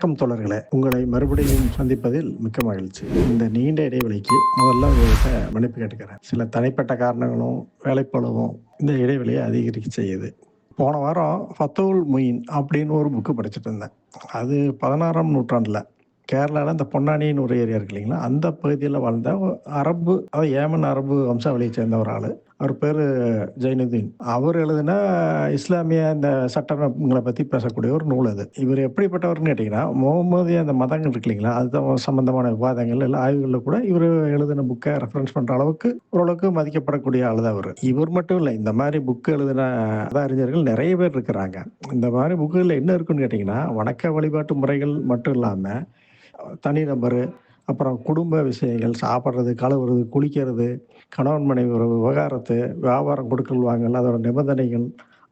வணக்கம் தோழர்களே, உங்களை மறுபடியும் சந்திப்பதில் மிக்க மகிழ்ச்சி. இந்த நீண்ட இடைவெளிக்கு முதல்ல உங்கள்கிட்ட மன்னிப்பு கேட்டுக்கிறேன். சில தனிப்பட்ட காரணங்களும் வேலைப்பளுவும் இந்த இடைவெளியை அதிகரிக்க செய்யுது. போன வாரம் ஃபத்தவுல் முயின் அப்படின்னு ஒரு புக்கு படிச்சுட்டு இருந்தேன். அது 16ஆம் நூற்றாண்டில் கேரளாவில் இந்த பொன்னானின்னு ஒரு ஏரியா இருக்கு இல்லைங்களா, அந்த பகுதியில் வாழ்ந்த அரபு, அதாவது ஏமன் அரபு வம்சாவளியை சேர்ந்த ஒரு ஆள். அவர் பேர் ஜைனுதீன். அவர் எழுதின இஸ்லாமிய இந்த சட்டங்களை பற்றி பேசக்கூடிய ஒரு நூல் அது. இவர் எப்படிப்பட்டவர்னு கேட்டிங்கன்னா, முகமதிய அந்த மதங்கள் இருக்கு இல்லைங்களா, அது சம்பந்தமான விவாதங்கள் எல்லாம் ஆய்வுகளில் கூட இவர் எழுதின புக்கை ரெஃபரன்ஸ் பண்ணுற அளவுக்கு ஓரளவுக்கு மதிக்கப்படக்கூடிய ஆள் தான் அவர். இவர் மட்டும் இல்லை, இந்த மாதிரி புக்கு எழுதின அறிஞர்கள் நிறைய பேர் இருக்கிறாங்க. இந்த மாதிரி புக்குகளில் என்ன இருக்குன்னு கேட்டிங்கன்னா, வணக்க வழிபாட்டு முறைகள் மட்டும் இல்லாமல் தனிநபர், அப்புறம் குடும்ப விஷயங்கள், சாப்பிட்றது, கழுவுறது, குளிக்கிறது, கணவன் மனைவி உறவு, விவகாரத்து, வியாபாரம் கொடுக்கல் வாங்கல், அதோட நிபந்தனைகள்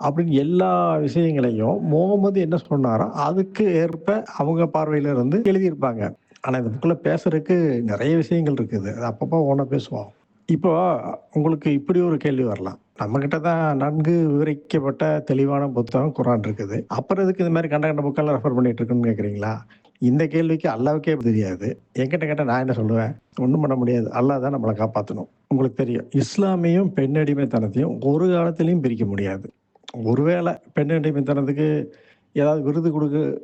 அப்படின்னு எல்லா விஷயங்களையும் முகமது என்ன சொன்னாரோ அதுக்கு ஏற்ப அவங்க பார்வையில இருந்து எழுதியிருப்பாங்க. ஆனால் இந்த புக்கில் பேசுறதுக்கு நிறைய விஷயங்கள் இருக்குது. அது அப்பப்போ ஒன்றா பேசுவோம். இப்போ உங்களுக்கு இப்படி ஒரு கேள்வி வரலாம். நம்மக்கிட்ட தான் நன்கு விவரிக்கப்பட்ட தெளிவான புத்தகம் குர்ஆன் இருக்குது. அப்புறம் எதுக்கு இந்த மாதிரி கண்ட கண்ட புக்கெல்லாம் ரெஃபர் பண்ணிட்டு இருக்குன்னு கேட்குறீங்களா? இந்த கேள்விக்கு அல்லாவுக்கே தெரியாது. என்கிட்ட கேட்டால் நான் என்ன சொல்லுவேன்? ஒன்றும் பண்ண முடியாது. அல்லாஹ் தான் நம்மளை காப்பாற்றணும். உங்களுக்கு தெரியும், இஸ்லாமையும் பெண்ணடிமைத்தனத்தையும் ஒரு காலத்திலையும் பிரிக்க முடியாது. ஒருவேளை பெண்ணடிமைத்தனத்துக்கு ஏதாவது விருது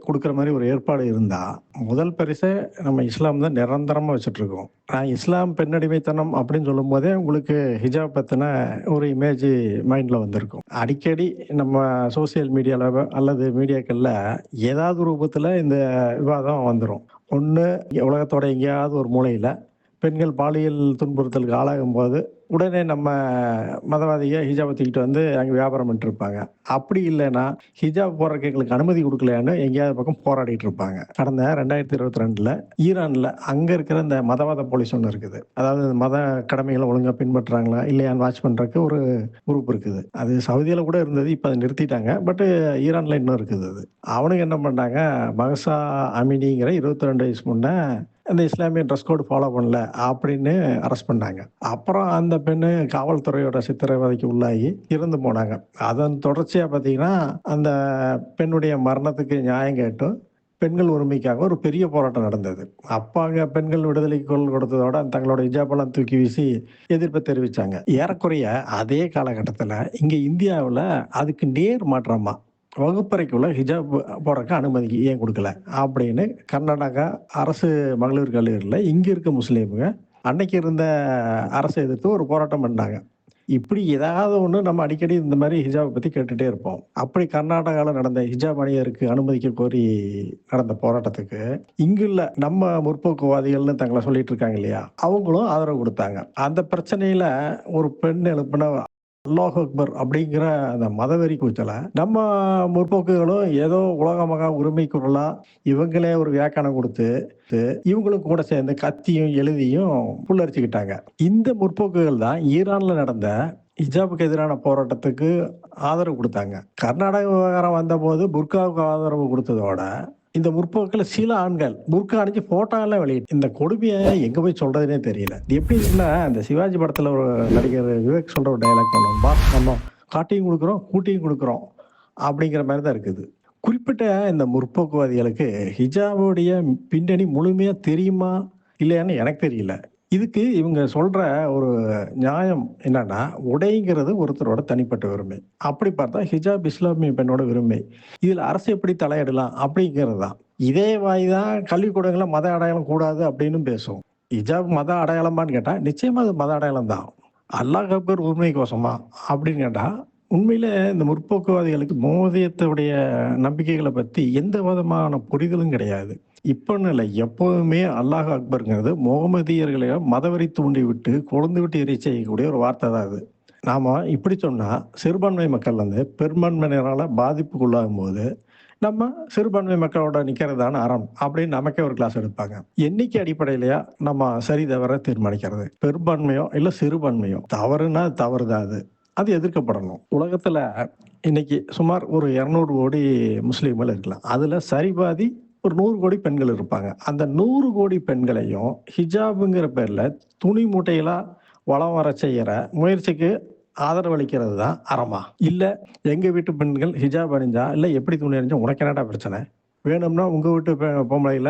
கொடுக்குற மாதிரி ஒரு ஏற்பாடு இருந்தால், முதல் பரிசை நம்ம இஸ்லாம் தான் நிரந்தரமாக வச்சுட்ருக்கோம். நான் இஸ்லாம் பெண்ணடிமைத்தனம் அப்படின்னு சொல்லும் போதே உங்களுக்கு ஹிஜாப் பற்றின ஒரு இமேஜ் மைண்டில் வந்திருக்கும். அடிக்கடி நம்ம சோசியல் மீடியாவில் அல்லது மீடியாக்களில் ஏதாவது ரூபத்தில் இந்த விவாதம் வந்துடும். ஒன்று, உலகத்தோட எங்கேயாவது ஒரு மூலையில் பெண்கள் பாலியல் துன்புறுத்தலுக்கு ஆளாகும் போது உடனே நம்ம மதவாதிக ஹிஜாபை தூக்கிட்டு வந்து அங்கே வியாபாரம் பண்ணிட்டு இருப்பாங்க. அப்படி இல்லைன்னா ஹிஜாப் போடுறதுக்கு எங்களுக்கு அனுமதி கொடுக்கலையான்னு எங்கேயாவது பக்கம் போராடிட்டு இருப்பாங்க. கடந்த 2022 ஈரானில் அங்கே இருக்கிற இந்த மதவாத போலீஸ் ஒன்று இருக்குது. அதாவது மத கடமைகளை ஒழுங்காக பின்பற்றுறாங்களா இல்லையான்னு வாட்ச் பண்ணுறதுக்கு ஒரு குரூப் இருக்குது. அது சவுதியில் கூட இருந்தது, இப்போ அதை நிறுத்திட்டாங்க. பட்டு ஈரானில் இன்னும் இருக்குது. அது அவனுக்கு என்ன பண்ணாங்க, மகசா அமினிங்கிற 22 வயசு முன்னே அந்த இஸ்லாமிய ட்ரெஸ் கோடு ஃபாலோ பண்ணல அப்படின்னு அரெஸ்ட் பண்ணாங்க. அப்புறம் அந்த பெண்ணு காவல்துறையோட சித்திரவதைக்கு உள்ளாகி இறந்து போனாங்க. அதன் தொடர்ச்சியாக பார்த்தீங்கன்னா, அந்த பெண்ணுடைய மரணத்துக்கு நியாயம் கேட்டும் பெண்கள் உரிமைக்காக ஒரு பெரிய போராட்டம் நடந்தது. அப்போ அங்கே பெண்கள் விடுதலைக்கு குரல் கொடுத்ததோட தங்களோட ஹிஜாபெல்லாம் தூக்கி வீசி எதிர்ப்பை தெரிவித்தாங்க. ஏறக்குறைய அதே காலகட்டத்தில் இங்கே இந்தியாவில் அதுக்கு நேர் மாற்றமா வகுப்பறைக்குள்ள ஹிஜாப் போடுறக்கு அனுமதி ஏன் கொடுக்கல அப்படின்னு கர்நாடகா அரசு மகளிர் கல்லூரியில் இங்கே இருக்க முஸ்லீமுங்க அன்னைக்கு இருந்த அரசை எதிர்த்து ஒரு போராட்டம் பண்ணாங்க. இப்படி ஏதாவது ஒன்று நம்ம அடிக்கடி இந்த மாதிரி ஹிஜாபை பற்றி கேட்டுகிட்டே இருப்போம். அப்படி கர்நாடகாவில் நடந்த ஹிஜாப் அணியருக்கு அனுமதிக்க கோரி நடந்த போராட்டத்துக்கு இங்குள்ள நம்ம முற்போக்குவாதிகள்னு தங்களை சொல்லிட்டு இருக்காங்க இல்லையா, அவங்களும் ஆதரவு கொடுத்தாங்க. அந்த பிரச்சனையில ஒரு பெண் எழுப்பின அல்லாஹ் அக்பர் அப்படிங்கிற அந்த மதவெறி கூச்சலை நம்ம முற்போக்குகளும் ஏதோ உலக மகா உரிமை குரலா இவங்களே ஒரு வியாக்கியானம் கொடுத்து இவங்களும் கூட சேர்ந்து கத்தியும் எழுதியும் புல்லரிச்சுக்கிட்டாங்க. இந்த முற்போக்குகள் தான் ஈரான்ல நடந்த ஹிஜாபுக்கு எதிரான போராட்டத்துக்கு ஆதரவு கொடுத்தாங்க. கர்நாடக விவகாரம் வந்த போது புர்காவுக்கு ஆதரவு கொடுத்ததோட இந்த முற்போக்கில் சில ஆண்கள் புர்கா அணிஞ்சு போட்டோலாம் வெளியிட்டு இந்த கொடுமையை எங்கே போய் சொல்றதுனே தெரியல. இது எப்படி இருக்குன்னா, இந்த சிவாஜி படத்தில் ஒரு நடிகர் விவேக் சொல்ற ஒரு டைலாக் பண்ணுவோம், பாஸ் நம்ம காட்டியும் கொடுக்குறோம் கூட்டியும் கொடுக்குறோம் அப்படிங்கிற மாதிரி தான் இருக்குது. குறிப்பிட்ட இந்த முற்போக்குவாதிகளுக்கு ஹிஜாபுடைய பின்னணி முழுமையாக தெரியுமா இல்லையான்னு எனக்கு தெரியல. இதுக்கு இவங்க சொல்ற ஒரு நியாயம் என்னன்னா, உடைங்கிறது ஒருத்தரோட தனிப்பட்ட உரிமை. அப்படி பார்த்தா ஹிஜாப் இஸ்லாமிய பெண்ணோட உரிமை. இதில் அரசு எப்படி தலையிடலாம் அப்படிங்கிறது தான். இதே வாய் தான் கல்விக்கூடங்களில் மத அடையாளம் கூடாது அப்படின்னு பேசும். ஹிஜாப் மத அடையாளமான்னு கேட்டால் நிச்சயமா அது மத அடையாளம் தான். அல்லாஹ் அக்பர் உரிமை கோசமா அப்படின்னு கேட்டால் உண்மையில இந்த முற்போக்குவாதிகளுக்கு மோதியத்துடைய நம்பிக்கைகளை பற்றி எந்த விதமான புரிதலும் கிடையாது. இப்போன்னு இல்லை, எப்போதுமே அல்லாஹ் அக்பருங்கிறது முகமதியர்களை மதவெறி தூண்டி விட்டு கொழுந்து விட்டு எரி செய்யக்கூடிய ஒரு வார்த்தை தான் அது. நாம் இப்படி சொன்னால் சிறுபான்மை மக்கள் வந்து பெரும்பான்மையினரால் பாதிப்புக்குள்ளாகும் போது நம்ம சிறுபான்மை மக்களோட நிற்கிறதான அறம் அப்படின்னு நமக்கே ஒரு கிளாஸ் எடுப்பாங்க. எண்ணிக்கை அடிப்படையிலையா நம்ம சரி தவற தீர்மானிக்கிறது? பெரும்பான்மையோ இல்லை சிறுபான்மையோ? தவறுனா தவறு தான், அது எதிர்க்கப்படணும். உலகத்தில் இன்னைக்கு சுமார் ஒரு 200 கோடி முஸ்லீம்கள் இருக்கலாம். அதில் சரிபாதி ஒரு 100 கோடி பெண்கள் இருப்பாங்க. அந்த 100 கோடி பெண்களையும் ஹிஜாபுங்கிற பேரில் துணி மூட்டைகளாக வளம் வர செய்கிற முயற்சிக்கு ஆதரவளிக்கிறது தான் அறமா? இல்லை எங்கள் வீட்டு பெண்கள் ஹிஜாப் அணிஞ்சா இல்லை எப்படி துணி அணிஞ்சா உனக்கு என்னடா பிரச்சனை, வேணும்னா உங்க வீட்டு பொம்பளையில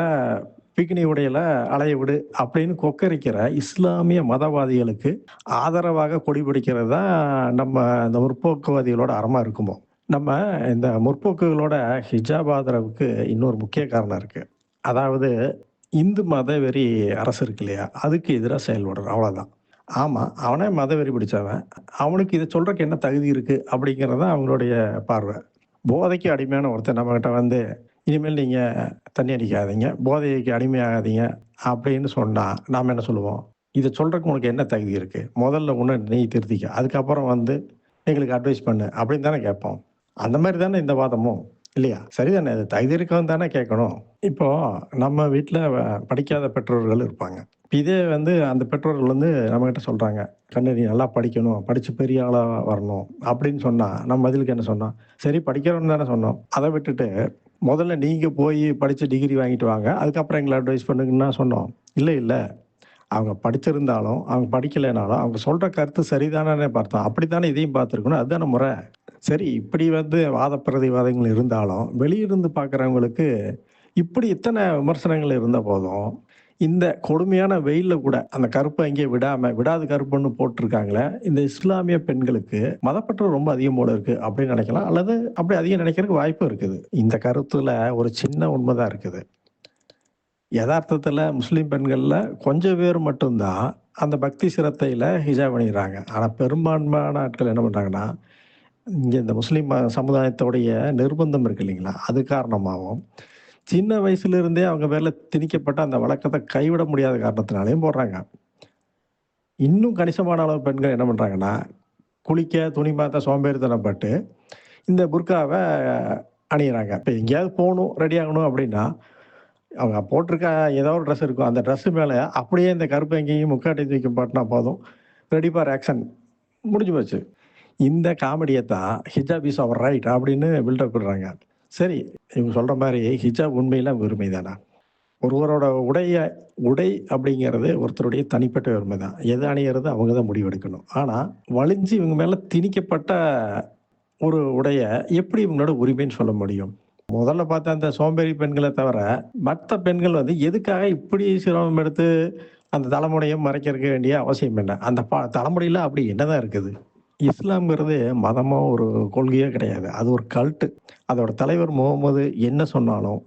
பிக்கினி உடையில அலைய விடு அப்படின்னு கொக்கரிக்கிற இஸ்லாமிய மதவாதிகளுக்கு ஆதரவாக கொடி பிடிக்கிறது தான் நம்ம இந்த முற்போக்குவாதிகளோட அறமா இருக்குமோ. நம்ம இந்த முற்போக்குகளோட ஹிஜாப் ஆதரவுக்கு இன்னொரு முக்கிய காரணம் இருக்கு. அதாவது இந்து மதவெறி அரசு இருக்கு இல்லையா? அதுக்கு எதிரா செயல்படுறது அவ்வளோதான். ஆமா, அவனே மதவெறி பிடிச்சவன். அவனுக்கு இத சொல்றக்கு என்ன தகுதி இருக்கு? அப்படிங்கிறது தான் அவங்களுடைய பார்வை. போதைக்கு அடிமையான ஒருத்தன் நம்மகிட்ட வந்து, "இனிமேல் நீங்க தண்ணி அடிக்காதீங்க, போதைக்கு அடிமையாகாதீங்க" அப்படின்னு சொன்னா, நாம என்ன சொல்லுவோம்? "இத சொல்றக்கு உனக்கு என்ன தகுதி இருக்கு? முதல்ல உன்ன நீ திருத்திக்க. அதுக்கப்புறம் வந்து எங்களுக்கு அட்வைஸ் பண்ணு" அப்படின்னு தானே கேட்போம். அந்த மாரி தானே இந்த வாதமும். இல்லையா? சரிதானே? அது தகுதி இருக்கவன் தானே கேட்கணும். இப்போ நம்ம வீட்ல படிக்காத பெற்றோர்கள் இருப்பாங்க. இதே வந்து அந்த பெற்றோர்கள் வந்து நம்மகிட்ட சொல்றாங்க, "கண்ணு நீ நல்லா படிக்கணும், படிச்சு பெரிய ஆளா வரணும்" அப்படின்னு சொன்னா, நம்ம பதிலுக்கு என்ன சொன்னோம்? சரி படிக்கிறோம்னு தானே சொன்னோம். அத விட்டுட்டு, "முதல்ல நீங்க போய் படிச்சு டிகிரி வாங்கிட்டு வாங்க. அதுக்கப்புறம் எங்கள அட்வைஸ் பண்ணுங்கன்னு" தான் சொன்னோம். இல்ல, இல்ல. அவங்க படிச்சிருந்தாலும், அவங்க படிக்கலைனாலும், அவங்க சொல்ற கருத்து சரிதானேன்னு பார்த்தோம். அப்படித்தானே இதையும் பார்த்துருக்கணும். அதுதானே முறை. சரி இப்படி வந்து வாத பிரதிவாதங்கள் இருந்தாலும், வெளியிருந்து பார்க்குறவங்களுக்கு இப்படி இத்தனை விமர்சனங்கள் இருந்த போதும், இந்த கொடுமையான வெயில்ல கூட அந்த கருப்ப அங்கேயே விடாம, விடாது கருப்புன்னு போட்டுருக்காங்களே, இந்த இஸ்லாமிய பெண்களுக்கு மதப்பற்று ரொம்ப அதிகம் போல இருக்கு அப்படின்னு நினைக்கலாம். அல்லது அப்படி அதிகம் நினைக்கிறதுக்கு வாய்ப்பும் இருக்குது. இந்த கருத்துல ஒரு சின்ன உண்மை தான் இருக்குது. எதார்த்தத்துல முஸ்லிம் பெண்கள்ல கொஞ்சம் பேர் மட்டும் தான் அந்த பக்தி சிரத்தையில ஹிஜாப் அணியிறாங்க. ஆனா பெரும்பான்மையான ஆட்கள் என்ன பண்றாங்கன்னா, இங்க இந்த முஸ்லிம் சமுதாயத்தோடைய நிர்பந்தம் இருக்கு இல்லைங்களா? அது காரணமாவும், சின்ன வயசுல இருந்தே அவங்க மேல திணிக்கப்பட்ட அந்த வழக்கத்த கைவிட முடியாத காரணத்தினாலயும் போடுறாங்க. இன்னும் கணிசமான அளவு பெண்கள் என்ன பண்றாங்கன்னா, குளிக்க, துணி மாத்த சோம்பேறித்தனப்பட்டு, இந்த புர்காவ அணியிறாங்க. இப்ப எங்கேயாவது போணும், ரெடி ஆகணும் அப்படின்னா, அவங்க போட்டிருக்க ஏதோ ஒரு ட்ரெஸ் இருக்கும். அந்த ட்ரெஸ் மேல அப்படியே இந்த கருப்பு அங்கியும், முக்காட்டை தூக்கி மாட்டுனா போதும். ரெடி ஃபார் ஆக்ஷன் முடிஞ்சு போச்சு. இந்த காமெடிய தான் ஹிஜாப் இஸ் அவர் ரைட் அப்படின்னு பில்டப் குடுறாங்க. சரி, இவங்க சொல்ற மாரி ஹிஜாப் உண்மையில உரிமை தானா? ஒருவரோட உடை அப்படிங்கிறது ஒருத்தருடைய தனிப்பட்ட உரிமை தான். எது அணியறது அவங்க தான் முடிவெடுக்கணும். ஆனா, வலிஞ்சு இவங்க மேல திணிக்கப்பட்ட ஒரு உடைய எப்படி இவங்களோட உரிமைன்னு சொல்ல முடியும்? முதல்ல பார்த்தா அந்த சோம்பேறி பெண்கள தவிர, மத்த பெண்கள் வந்து எதுக்காக இப்படி சிரமம் எடுத்து அந்த தலைமுடிய மறைக்கிறதுக்கு வேண்டிய அவசியம் என்ன? அந்த தலைமுடியில அப்படி என்னதான் இருக்குது? இஸ்லாம்ங்கிறது மதமோ, ஒரு கொள்கையோ கிடையாது. அது ஒரு கல்ட். அதோட தலைவர் முகம்மது என்ன சொன்னாலும்,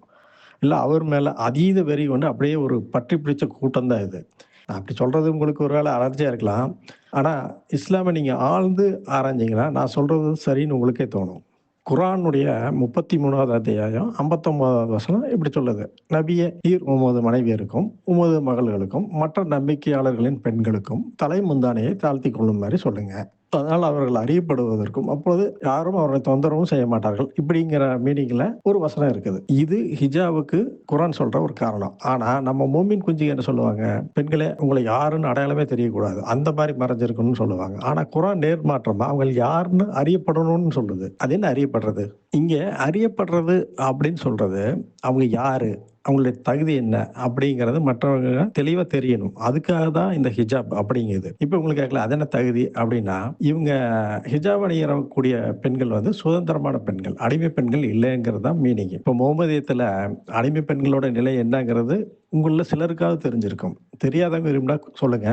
இல்ல அவர் மேல அதீத வெறி கொண்டு அப்படியே ஒரு பற்றி பிடிச்ச கூட்டம் தான் இது. நான் அப்படி சொல்றது உங்களுக்கு ஒரு வேளை அலர்ஜியா இருக்கலாம். ஆனா, இஸ்லாம நீங்க ஆழ்ந்து ஆராய்ஞ்சீங்கன்னா, நான் சொல்றது சரின்னு உங்களுக்கே தோணும். குர்ஆனுடைய 33வது அத்தியாயம் 59வது வசனம் இப்படி சொல்லுது. நபியே நீர் உமது மனைவியருக்கும், உமது மகள்களுக்கும், மற்ற நம்பிக்கையாளர்களின் பெண்களுக்கும் தலை முந்தானையை தாழ்த்திக் கொள்ளுமாறு சொல்லுங்க. அதனால் அவர்கள் அறியப்படுவதற்கும், அப்பொழுது யாரும் அவர்களை தொந்தரவும் செய்ய மாட்டார்கள். இப்படிங்கிற மீனிங்ல ஒரு வசனம் இருக்குது. இது ஹிஜாபுக்கு குர்ஆன் சொல்ற ஒரு காரணம். ஆனா, நம்ம மூமின் குஞ்சுக என்ன சொல்லுவாங்க? பெண்களே உங்களை யாருன்னு அடையாளமே தெரியக்கூடாது. அந்த மாரி மறைஞ்சிருக்கணும்னு சொல்லுவாங்க. ஆனா, குர்ஆன் நேர்மாற்றமா அவங்க யாருன்னு அறியப்படணும்னு சொல்லுது. அது என்ன அறியப்படுறது? இங்க அறியப்படுறது அப்படின்னு சொல்றது, அவங்க யாரு? அவங்களுடைய தகுதி என்ன? அப்படிங்கிறது மற்றவங்க தெளிவா தெரியணும். அதுக்காக தான் இந்த ஹிஜாப் அப்படிங்குது. இப்ப உங்களுக்கு கேட்கலாம், அது என்ன தகுதி? அப்படின்னா, இவங்க ஹிஜாப் அணியக்கூடிய பெண்கள் வந்து சுதந்திரமான பெண்கள். அடிமை பெண்கள் இல்லைங்கிறது தான் மீனிங். இப்ப முகமதியத்துல அடிமை பெண்களோட நிலை என்னங்கிறது உங்கள்ல சிலருக்காவது தெரிஞ்சிருக்கும். தெரியாதவங்க இருந்தா சொல்லுங்க.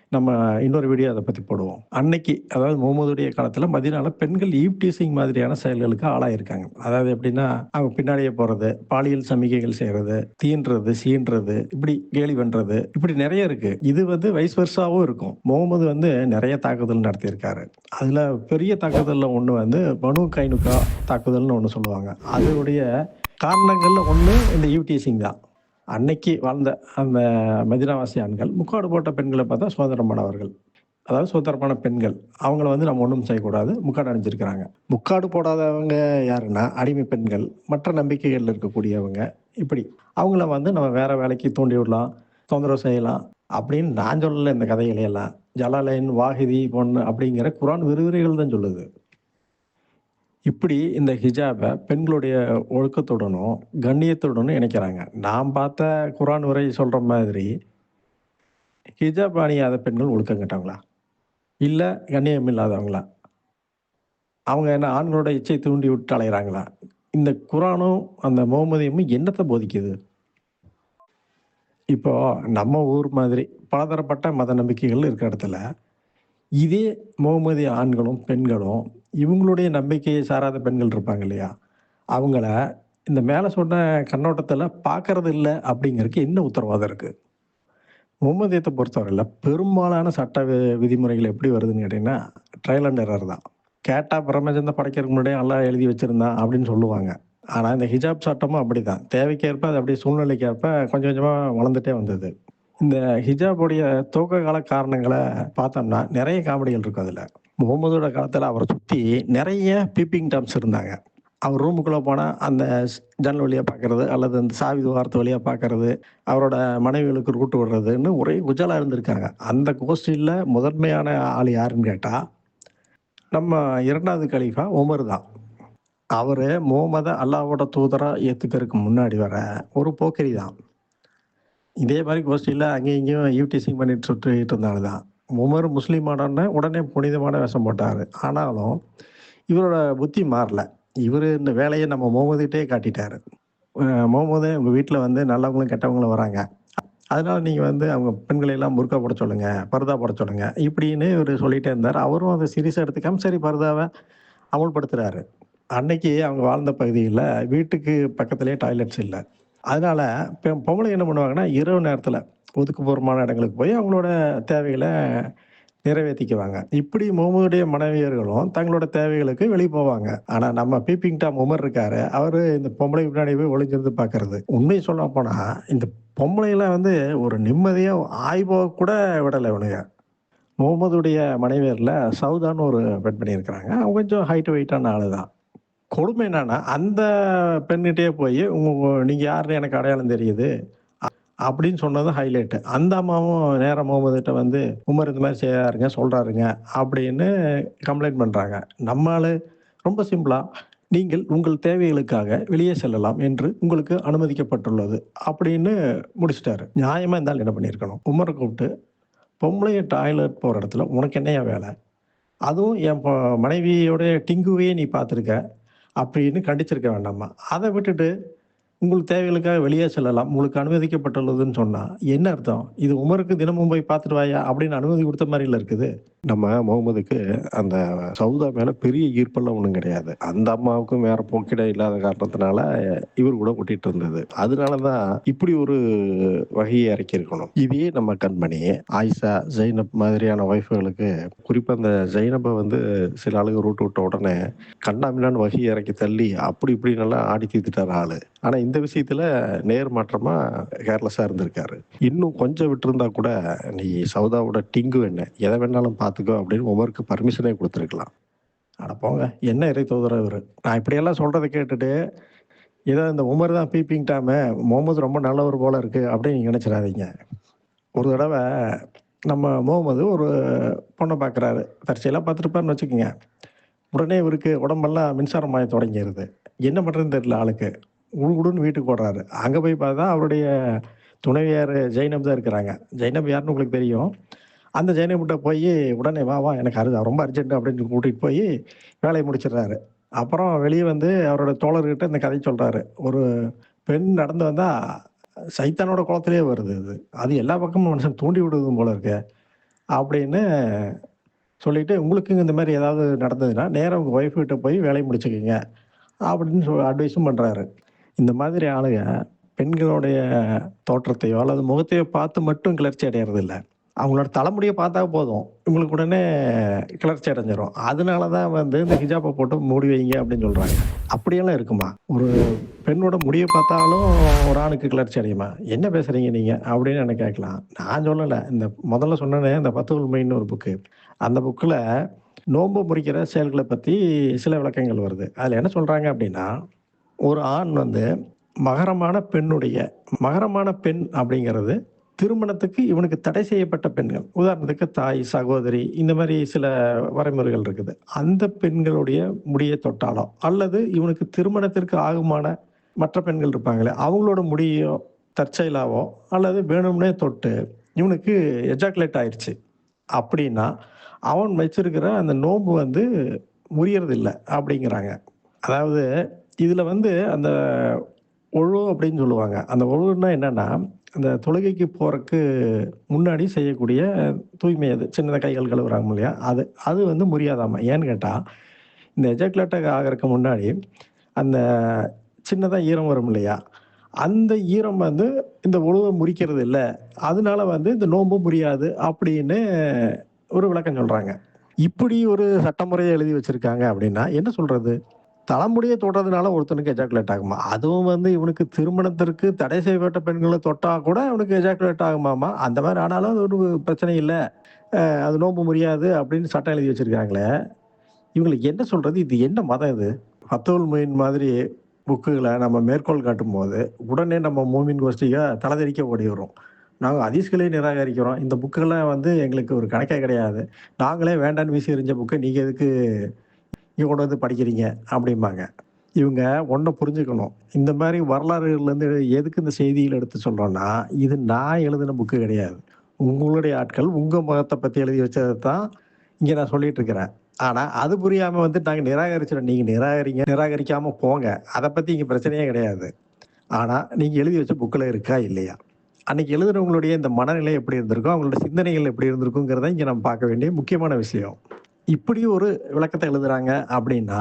நம்ம இன்னொரு வீடியோ அத பத்தி போடுவோம். அன்னைக்கு அதாவது முகமதுடைய காலத்துல மதீனால பெண்கள் ஈவ் டீசிங் மாதிரியான செயல்களுக்கு ஆளாயிருக்காங்க. அதாவது எப்படின்னா, அவங்க பின்னாடியே போறது, பாலியல் சமிக்கைகள் செய்றது, தீண்டுறது, சீண்டுறது, இப்படி கேலி பண்றது, இப்படி நெறைய இருக்கு. இது வந்து வைஸ் வெர்சாவும் இருக்கும். முகமது வந்து நெறைய தாக்குதல் நடத்தியிருக்காரு. அதுல பெரிய தாக்குதல்ல ஒண்ணு வந்து பனு கைனுகா தாக்குதல்னு ஒண்ணு சொல்லுவாங்க. அதனுடைய காரணங்கள்ல ஒண்ணு இந்த ஈவ் டீசிங் தான். அன்னைக்கு வாழ்ந்த அந்த மதீனாவாசி ஆண்கள் முக்காடு போட்ட பெண்கள பார்த்தா சுதந்திரமானவர்கள். அதாவது சுதந்திரமான பெண்கள். அவங்கள வந்து நம்ம ஒண்ணும் செய்யக்கூடாது. முக்காடு அணிஞ்சிருக்கிறாங்க. முக்காடு போடாதவங்க யாருன்னா, அடிமை பெண்கள், மற்ற நம்பிக்கைகள்ல இருக்கக்கூடியவங்க, இப்படி. அவங்கள வந்து நம்ம வேற வேலைக்கு தூண்டி விடலாம், தொந்தரவு செய்யலாம் அப்படின்னு நான் சொல்லல இந்த கதைகளை எல்லாம். ஜலாலைன், வாஹிதி பொண்ணு அப்படிங்கிற குர்ஆன் விரிவுரைகள் தான் சொல்லுது. இப்படி இந்த ஹிஜாப பெண்களுடைய ஒழுக்கத்துடனும், கண்ணியத்துடனும் இணைக்கிறாங்க. நான் பார்த்த குர்ஆன் உரை சொல்ற மாதிரி, ஹிஜாப் அணியாத பெண்கள் ஒழுக்கம் கெட்டவங்களா? இல்ல கண்ணியம் இல்லாதவங்களா? அவங்க என்ன ஆண்களோட இச்சை தூண்டி விட்டு அலையுறாங்களா? இந்த குரானும் அந்த முகமதியமும் என்னத்தை போதிக்குது? இப்போ நம்ம ஊர் மாதிரி பலதரப்பட்ட மத நம்பிக்கைகள் இருக்கிற இடத்துல, இதே முகமதிய ஆண்களும், பெண்களும் இவங்களுடைய நம்பிக்கையை சாராத பெண்கள் இருப்பாங்க இல்லையா? அவங்கள இந்த மேல சொன்ன கண்ணோட்டத்துல பார்க்கறது இல்ல அப்படிங்கிறதுக்கு என்ன உத்தரவாதம் இருக்கு? முகமதியத்த பொறுத்தவரையில பெரும்பாலான சட்ட விதிமுறைகள் எப்படி வருதுன்னு கேட்டீங்கன்னா, ட்ரையல் அண்ட் எரர் தான். கேட்டா பிரபஞ்சத்த படைக்கிறதுக்கு முன்னாடியே அல்லாஹ் எழுதி வச்சிருந்தான் அப்படின்னு சொல்லுவாங்க. ஆனா இந்த ஹிஜாப் சட்டமும் அப்படிதான். தேவைக்கேற்ப அது அப்படியே சூழ்நிலைக்கேற்ப கொஞ்சம் கொஞ்சமா வளர்ந்துட்டே வந்தது. இந்த ஹிஜாபுடைய துவக்க கால காரணங்கள பார்த்தோம்னா, நெறைய காமெடிகள் இருக்கும் அதுல. முகமதோட காலத்துல அவர சுத்தி நெறைய பீப்பிங் டாம்ஸ் இருந்தாங்க. அவர் ரூமுக்குள்ள போனா, அந்த ஜன்னல் வழியா பார்க்கறது, அல்லது அந்த சாவி துவாரத்து வழியா பார்க்கறது, அவரோட மனைவிகளுக்கு ரூட் விடுறதுன்னு ஒரே குஜாலா இருந்திருக்காங்க. அந்த கோஷ்டியில முதன்மையான ஆள் யாருன்னு கேட்டா, நம்ம 2வது கலீஃபா உமர் தான். அவரு முகமத அல்லாஹ்வோட தூதரா ஏத்துக்கிறதுக்கு முன்னாடி வர ஒரு போக்கிரி தான். இதே மாரி கோஷ்டியில அங்கேயும் இங்கேயும் ஈவ் டீசிங் பண்ணிட்டு சுத்திட்டு இருந்த ஆளு தான். உமர் முஸ்லீம் ஆனோனே உடனே புனிதமான வேஷம் போட்டாரு. ஆனாலும் இவரோட புத்தி மாறல. இவரு இந்த வேலைய நம்ம முகமதுகிட்டயே காட்டிட்டாரு. அ முகமது உங்க வீட்ல வந்து நல்லவங்களும், கெட்டவங்களும் வராங்க. அதனால நீங்க வந்து அவங்க பெண்களை எல்லாம் புர்கா போட சொல்லுங்க, பர்தா போட சொல்லுங்க. இப்படின்னு இவரு சொல்லிட்டே இருந்தாரு. அவரும் அத சீரியஸா எடுத்துக்காம சரி பர்தாவ அமுல்படுத்துறாரு. அன்னைக்கு அவங்க வாழ்ந்த பகுதியில வீட்டுக்கு பக்கத்திலேயே டாய்லெட்ஸ் இல்ல. அதனால பொம்பளைங்க என்ன பண்ணுவாங்கன்னா, இரவு நேரத்தில ஒதுக்குப்புறமான இடங்களுக்கு போய் அவங்களோட தேவைகள நிறைவேத்திக்குவாங்க. இப்படி முகமதுடைய மனைவியர்களும் தங்களோட தேவைகளுக்கு வெளிய போவாங்க. ஆனா நம்ம பீப்பிங் டாம் உமர் இருக்காரு, அவரு இந்த பொம்பளை பின்னாடி போய் ஒளிஞ்சிருந்து பார்க்கறது. உண்மைய சொல்லப்போனா, இந்த பொம்பளைலாம் வந்து ஒரு நிம்மதியா ஆய்வக கூட விடல இவனுங்க. முகமதுடைய மனைவியர்ல சவுதான்னு ஒரு பெண்மணி இருக்கிறாங்க. அவங்க கொஞ்சம் ஹைட் வெயிட்டான ஆளு தான். கொடுமை என்னன்னா, அந்த பெண்கிட்டயே போயி, நீங்க யாருன்னு எனக்கு அடையாளம் தெரியுது." அப்படின்னு சொன்னது ஹைலைட். அந்த அம்மாவும் நேரா முகமதுட்ட வந்து, "உமர் இந்த மாரி செய்றாருங்க, சொல்றாருங்க." அப்படின்னு கம்ப்ளைண்ட் பண்றாங்க. நம்ம ஆளு ரொம்ப சிம்பிளா, "நீங்கள் உங்கள் தேவைகளுக்காக வெளியே செல்லலாம் என்று உங்களுக்கு அனுமதிக்கப்பட்டுள்ளது." அப்படின்னு முடிச்சுட்டாரு. நியாயமா இந்த ஆள் என்ன பண்ணியிருக்கணும்? உமர கூப்பிட்டு, "பொம்பளைங்க டாய்லெட் போற இடத்துல உனக்கு என்னய்யா வேல? அதுவும் என் மனைவியோட டிங்குவையே நீ பார்த்துருக்க." அப்படின்னு கண்டிச்சிருக்க வேண்டாமா? அத விட்டுட்டு உங்களுக்கு தேவைகளுக்காக வெளியே செல்லலாம். உங்களுக்கு அனுமதிக்கப்பட்டுள்ளதுன்னு சொன்னா, என்ன அர்த்தம்? இது உமருக்கு தினமும் போய் பார்த்துட்டு வாயா! அப்படின்னு அனுமதி குடுத்த மாரில்ல இருக்குது. நம்ம முகமதுக்கு அந்த சவுதா மேல பெரிய ஈர்ப்பெல்லாம் ஒண்ணும் கிடையாது. அந்த அம்மாவுக்கும் வேற போக்கிடம் இல்லாத காரணத்தினால, இவரு கூட ஒட்டிட்டு இருந்தது. அதனால தான் இப்படி ஒரு வகையை இறக்கியிருக்கணும். இதே நம்ம கண்மணி, ஆயிஷா, ஜெய்னப் மாதிரியான ஒய்ஃப்களுக்கு குறிப்பா இந்த ஜெய்னப்ப வந்து சில ஆளுங்க ரூட் விட்ட உடனே, கன்னாபின்னான்னு வகி இறக்கி தள்ளி, அப்படி இப்படின்னெல்லாம் ஆடி தீர்த்துட்டாரு ஆளு. ஆனா இந்த விஷயத்துல நேர் மாற்றமா கேர்லெஸ்ஸா இருந்திருக்காரு. இன்னும் கொஞ்சம் விட்டிருந்தா கூட, "நீ சவுதாவோட டிங்கு என்ன? எத வேணாலும் பார்த்துக்கோ" அப்படின்னு உமருக்கு பர்மிஷனே குடுத்துருக்கலாம். அட போங்க! என்ன இறை தூதரா இவரு. நான் இப்படியெல்லாம் சொல்றத கேட்டுட்டு, ஏதோ இந்த உமர் தான் பீப்பிங் டாமு, முகமது ரொம்ப நல்லவர் போல இருக்கு அப்படின்னு நீங்க நினைச்சிராதீங்க. ஒரு தடவ நம்ம முகமது ஒரு பொண்ண பார்க்குறாரு. தற்செயலா பார்த்துருப்பாருன்னு வச்சுக்கங்க. உடனே இவருக்கு உடம்பெல்லாம் மின்சாரம் பாய தொடங்கிருது. என்ன பண்றதுன்னு தெரியல ஆளுக்கு. குடுகுடுன்னு வீட்டுக்கு ஓடுறாரு. அங்க போய் பார்த்தா அவருடைய துணைவியார் ஜெய்னப் தான் இருக்கிறாங்க. ஜெய்னப் யாருன்னு உங்களுக்கு தெரியும். அந்த ஜெய்னப்ட்ட போயி உடனே "வா, வா எனக்கு ரொம்ப அர்ஜென்ட்" அப்படின்னு கூட்டிட்டு போயி வேலைய முடிச்சிடுறாரு. அப்புறம் வெளிய வந்து அவரோட தோழர்கிட்ட இந்த கதைய சொல்றாரு. ஒரு பெண் நடந்து வந்தா சைத்தானோட கோலத்திலேயே வருது அது. அது எல்லா பக்கமும் மனுஷன தூண்டி விடுதும் போல இருக்கே! அப்படின்னு சொல்லிட்டு, "உங்களுக்கு இந்த மாரி ஏதாவது நடந்ததுன்னா, நேரா உங்க ஒய்ஃப் கிட்ட போய் வேலைய முடிச்சுக்கங்க." அப்படின்னு அட்வைஸும் பண்றாரு. இந்த மாதிரி ஆளுங்க பெண்களுடைய தோற்றத்தையோ அல்லது முகத்தையோ பார்த்து மட்டும் கிளர்ச்சி அடையறதில்ல. அவங்களோட தலைமுடிய பார்த்தா போதும். இவங்களுக்கு உடனே கிளர்ச்சி அடைஞ்சிரும். அதனால தான் வந்து இந்த ஹிஜாப போட்டு மூடி வைங்க அப்படின்னு சொல்றாங்க. அப்படியெல்லாம் இருக்குமா? ஒரு பெண்ணோட முடிய பார்த்தாலும் ஒரு ஆணுக்கு கிளர்ச்சி அடையுமா? என்ன பேசுறீங்க நீங்க? அப்படின்னு என்ன கேட்கலாம். நான் சொல்லல. இந்த முதல்ல சொன்னேனே இந்த ஃபத்துல் முயின்னு ஒரு புக்கு. அந்த புக்குல நோன்பு முறிக்கிற செயல்கள பத்தி சில விளக்கங்கள் வருது. அதுல என்ன சொல்றாங்க அப்படின்னா, ஒரு ஆண் வந்து மகரமான பெண்ணுடைய மகரமான பெண் அப்படிங்கிறது திருமணத்துக்கு இவனுக்கு தடை செய்யப்பட்ட பெண்கள். உதாரணத்துக்கு தாய், சகோதரி இந்த மாரி சில வரைமுறைகள் இருக்குது. அந்த பெண்களுடைய முடிய தொட்டாலோ, அல்லது இவனுக்கு திருமணத்திற்கு ஆகுமான மற்ற பெண்கள் இருப்பாங்களே, அவங்களோட முடியோ தற்செயலாவோ அல்லது வேணும்னே தொட்டு இவனுக்கு எஜாகுலேட் ஆயிருச்சு அப்படின்னா, அவன் வச்சிருக்கிற அந்த நோன்பு வந்து முறியறதில்ல அப்படிங்கிறாங்க. அதாவது இதில் வந்து அந்த ஒழு அப்படின்னு சொல்லுவாங்க. அந்த ஒழுன்னா என்னன்னா, அந்த தொழுகைக்கு போறக்கு முன்னாடி செய்யக்கூடிய தூய்மை அது. சின்னதா கை, கால் கழுவுறாங்க இல்லையா? அது அது வந்து முறியாதாமா. ஏன்னு கேட்டா, இந்த எஜாகுலேட் ஆகறக்கு முன்னாடி, அந்த சின்னதா ஈரம் வரும் இல்லையா? அந்த ஈரம் வந்து இந்த ஒழுவ முறிக்கிறது இல்ல. அதனால வந்து இந்த நோன்பு முறியாது அப்படின்னு ஒரு விளக்கம் சொல்றாங்க. இப்படி ஒரு சட்டமுறைய எழுதி வச்சிருக்காங்க அப்படின்னா, என்ன சொல்றது? தலைமுடிய தொடுறதுனால ஒருத்தனுக்கு எஜாகுலேட் ஆகுமா? அதுவும் வந்து இவனுக்கு திருமணத்திற்கு தடை செய்யப்பட்ட பெண்கள தொட்டா கூட இவனுக்கு எஜாகுலேட் ஆகுமாமா? அந்த மாரி ஆனாலும் அது ஒரு பிரச்சனை இல்ல. அது நோன்பு முறியாது அப்படின்னு சட்டம் எழுதி வச்சிருக்காங்களே. இவங்களுக்கு என்ன சொல்றது? இது என்ன மதம் இது? ஃபத்துல் முயின் மாதிரி புக்குகள நம்ம மேற்கோள் காட்டும்போது, உடனே நம்ம மூமின் கோஷ்டிக தலதெறிக்க ஓடி வரும். நாங்க ஹதீஸ்களே நிராகரிக்கிறோம். இந்த புக்குகள்லாம் வந்து எங்களுக்கு ஒரு கணக்கே கிடையாது. நாங்களே வேண்டான்னு வீசி எறிஞ்ச புக்க நீங்க எதுக்கு இங்க கொண்டு வந்து படிக்கிறீங்க? அப்படிம்பாங்க. இவங்க ஒண்ண புரிஞ்சுக்கணும். இந்த மாரி வரலாறுகள்லேருந்து எதுக்கு இந்த செய்திகள எடுத்து சொல்றோம்னா, இது நான் எழுதின புக்கு கிடையாது. உங்களுடைய ஆட்கள் உங்க மதத்த பத்தி எழுதி வச்சத தான் இங்க நான் சொல்லிட்டு இருக்கிறேன். ஆனா, அது புரியாம வந்து நாங்க நிராகரிச்சுறோம். நீங்க நிராகரிங்க, நிராகரிக்காம போங்க. அத பத்தி இங்க பிரச்சனையே கிடையாது. ஆனா, நீங்க எழுதி வச்ச புக்ல இருக்கா? இல்லையா? அன்னைக்கு எழுதுனவங்களுடைய இந்த மனநிலை எப்படி இருந்திருக்கும்? அவங்களோட சிந்தனைகள் எப்படி இருந்திருக்குங்கிறத இங்க நம்ம பார்க்க வேண்டிய முக்கியமான விஷயம். இப்படி ஒரு விளக்கத்த எழுதுறாங்க அப்படின்னா,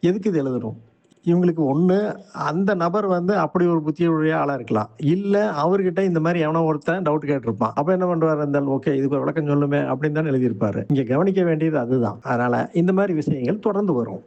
எதுக்கு இது எழுதணும்? இவங்களுக்கு ஒண்ணு அந்த நபர் வந்து அப்படி ஒரு புத்தியுடைய ஆளா இருக்கலாம். இல்ல அவர்கிட்ட இந்த மாரி எவனோ ஒருத்தன் டவுட் கேட்டிருப்பான். அப்ப என்ன பண்ணுவாரு அந்த ஆள், ஓகே இதுக்கு ஒரு விளக்கம் சொல்லுமே அப்படின்னு தானே எழுதியிருப்பாரு. இங்க கவனிக்க வேண்டியது அதுதான். அதனால இந்த மாரி விஷயங்கள் தொடர்ந்து வரும்.